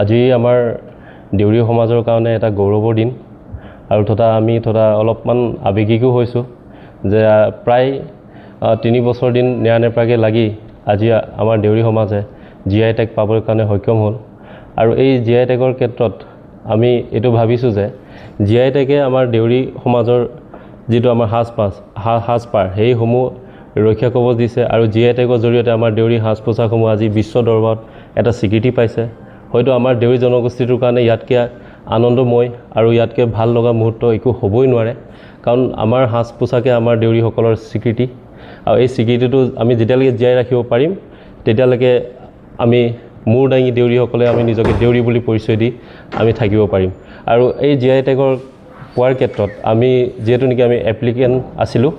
আজি আমাৰ দেউৰী সমাজৰ কাৰণে এটা গৌৰৱৰ দিন আৰু আমি অলপমান আৱেগিকো হৈছোঁ যে প্ৰায় 3 বছৰ দিন নেৰানেপেৰাকৈ লাগি আজি আমাৰ দেউৰী সমাজে GI টেগ পাবৰ কাৰণে সক্ষম হ'ল আৰু এই GI টেগৰ ক্ষেত্ৰত আমি এইটো ভাবিছোঁ যে GI টেগে আমাৰ দেউৰী সমাজৰ যিটো আমাৰ সাজপাৰ সেইসমূহ ৰক্ষা কৱচ দিছে আৰু GI টেগৰ জৰিয়তে আমাৰ দেউৰী সাজ পোছাকসমূহ আজি বিশ্ব দৰবাৰত এটা স্বীকৃতি পাইছে হয়তো আমাৰ দেউৰী জনগোষ্ঠীটোৰ কাৰণে ইয়াতকৈ আনন্দময় আৰু ইয়াতকৈ ভাল লগা মুহূৰ্ত একো হ'বই নোৱাৰে কাৰণ আমাৰ সাজ পোছাকে আমাৰ দেউৰীসকলৰ স্বীকৃতি আৰু এই স্বীকৃতিটো আমি যেতিয়ালৈকে জীয়াই ৰাখিব পাৰিম তেতিয়ালৈকে আমি মূৰ দাঙি দেউৰীসকলে আমি নিজকে দেউৰী বুলি পৰিচয় দি আমি থাকিব পাৰিম আৰু এই GI টেগৰ পোৱাৰ ক্ষেত্ৰত আমি যিহেতু নেকি আমি এপ্লিকেণ্ট আছিলোঁ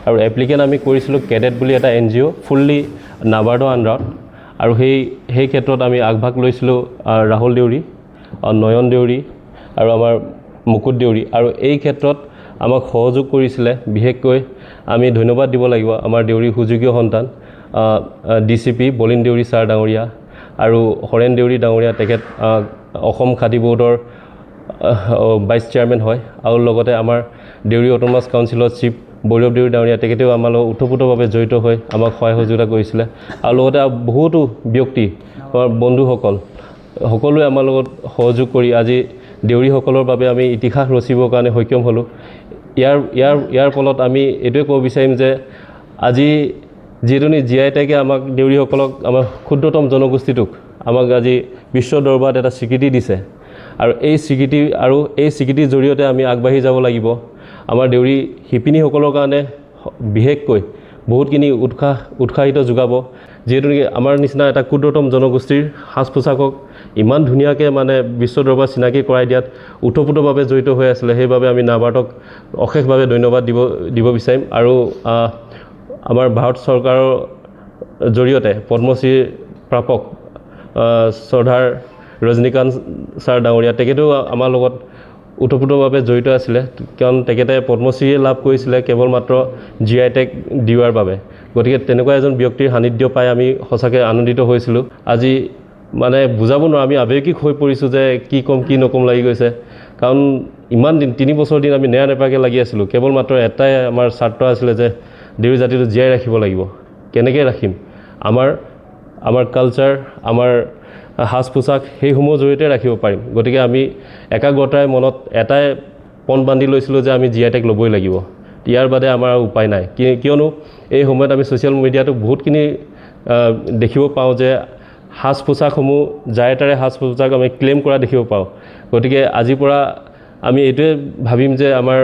আৰু এপ্লিকেণ্ট আমি কৰিছিলোঁ কেডেট বুলি এটা NGO ফুল্লি নাবাৰ্ডৰ আণ্ডাৰত আৰু সেই ক্ষেত্ৰত আমি আগভাগ লৈছিলোঁ ৰাহুল দেউৰী নয়ন দেউৰী আৰু আমাৰ মুকুট দেউৰী আৰু এই ক্ষেত্ৰত আমাক সহযোগ কৰিছিলে বিশেষকৈ আমি ধন্যবাদ দিব লাগিব আমাৰ দেউৰী সুযোগীয় সন্তান DCP বলিন দেউৰী ছাৰ ডাঙৰীয়া আৰু হৰেণ দেউৰী ডাঙৰীয়া তেখেত অসম খাদী বোৰ্ডৰ ভাইচ চেয়াৰমেন হয় আৰু লগতে আমাৰ দেউৰী অট'নমাছ কাউন্সিলৰ চিফ বৈৰৱ দেউৰী ডাঙৰীয়া তেখেতেও আমাৰ লগত ওতঃপ্ৰোতভাৱে জড়িত হৈ আমাক সহায় সহযোগিতা কৰিছিলে আৰু লগতে বহুতো ব্যক্তি বন্ধুসকল সকলোৱে আমাৰ লগত সহযোগ কৰি আজি দেউৰীসকলৰ বাবে আমি ইতিহাস ৰচিবৰ কাৰণে সক্ষম হ'লোঁ ইয়াৰ ফলত আমি এইটোৱে ক'ব বিচাৰিম যে আজি যিহেতু GI টেগে আমাক দেউৰীসকলক আমাৰ ক্ষুদ্ৰতম জনগোষ্ঠীটোক আমাক আজি বিশ্ব দৰবাৰত এটা স্বীকৃতি দিছে আৰু এই স্বীকৃতিৰ জৰিয়তে আমি আগবাঢ়ি যাব লাগিব আমাৰ দেউৰী শিপিনীসকলৰ কাৰণে বিশেষকৈ বহুতখিনি উৎসাহিত যোগাব যিহেতু নেকি আমাৰ নিচিনা এটা ক্ষুদ্ৰতম জনগোষ্ঠীৰ সাজ পোছাকক ইমান ধুনীয়াকৈ মানে বিশ্ব দৰবাৰ চিনাকি কৰাই দিয়াত ওতঃপ্ৰোতভাৱে জড়িত হৈ আছিলে সেইবাবে আমি নাবাৰ্ডক অশেষভাৱে ধন্যবাদ দিব বিচাৰিম আৰু আমাৰ ভাৰত চৰকাৰৰ জৰিয়তে পদ্মশ্ৰী প্ৰাপক শ্ৰদ্ধাৰ ৰজনীকান্ত ছাৰ ডাঙৰীয়া তেখেতেও আমাৰ লগত ওতঃপ্ৰোতভাৱে জড়িত আছিলে কাৰণ তেখেতে পদ্মশ্ৰী লাভ কৰিছিলে কেৱল মাত্ৰ GI টেগ দিয়াৰ বাবে গতিকে তেনেকুৱা এজন ব্যক্তিৰ সান্নিধ্য পাই আমি সঁচাকৈ আনন্দিত হৈছিলোঁ আজি মানে বুজাব নোৱাৰোঁ আমি আৱেগিক হৈ পৰিছোঁ যে কি ক'ম কি নক'ম লাগি গৈছে কাৰণ ইমান দিন 3 বছৰ দিন আমি নেৰানেপেৰাকৈ লাগি আছিলোঁ কেৱল মাত্ৰ এটাই আমাৰ স্বাৰ্থ আছিলে যে দেউৰী জাতিটো জীয়াই ৰাখিব লাগিব কেনেকৈ ৰাখিম আমাৰ কালচাৰ আমাৰ সাজ পোছাক সেইসমূহৰ জৰিয়তে ৰাখিব পাৰিম গতিকে আমি একাগ্ৰতাৰে মনত এটাই পণ বান্ধি লৈছিলোঁ যে আমি GI টেগ ল'বই লাগিব ইয়াৰ বাদে আমাৰ উপায় নাই কিয়নো এই সময়ত আমি ছ'চিয়েল মিডিয়াটো বহুতখিনি দেখিব পাওঁ যে সাজ পোছাকসমূহ যাৰে তাৰে সাজ পোছাক আমি ক্লেইম কৰা দেখিব পাওঁ গতিকে আজিৰ পৰা আমি এইটোৱে ভাবিম যে আমাৰ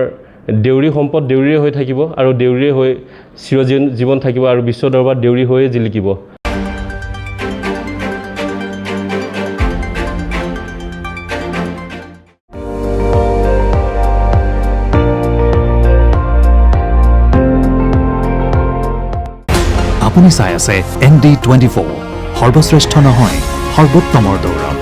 দেউৰী সম্পদ দেউৰীৰে হৈ থাকিব আৰু দেউৰীৰে হৈ চিৰজীৱন থাকিব আৰু বিশ্ব দৰবাৰত দেউৰী হৈয়ে জিলিকিব আপুনি চাই আছে ND24 সৰ্বশ্ৰেষ্ঠ নহয় সৰ্বোত্তমৰ দৌৰ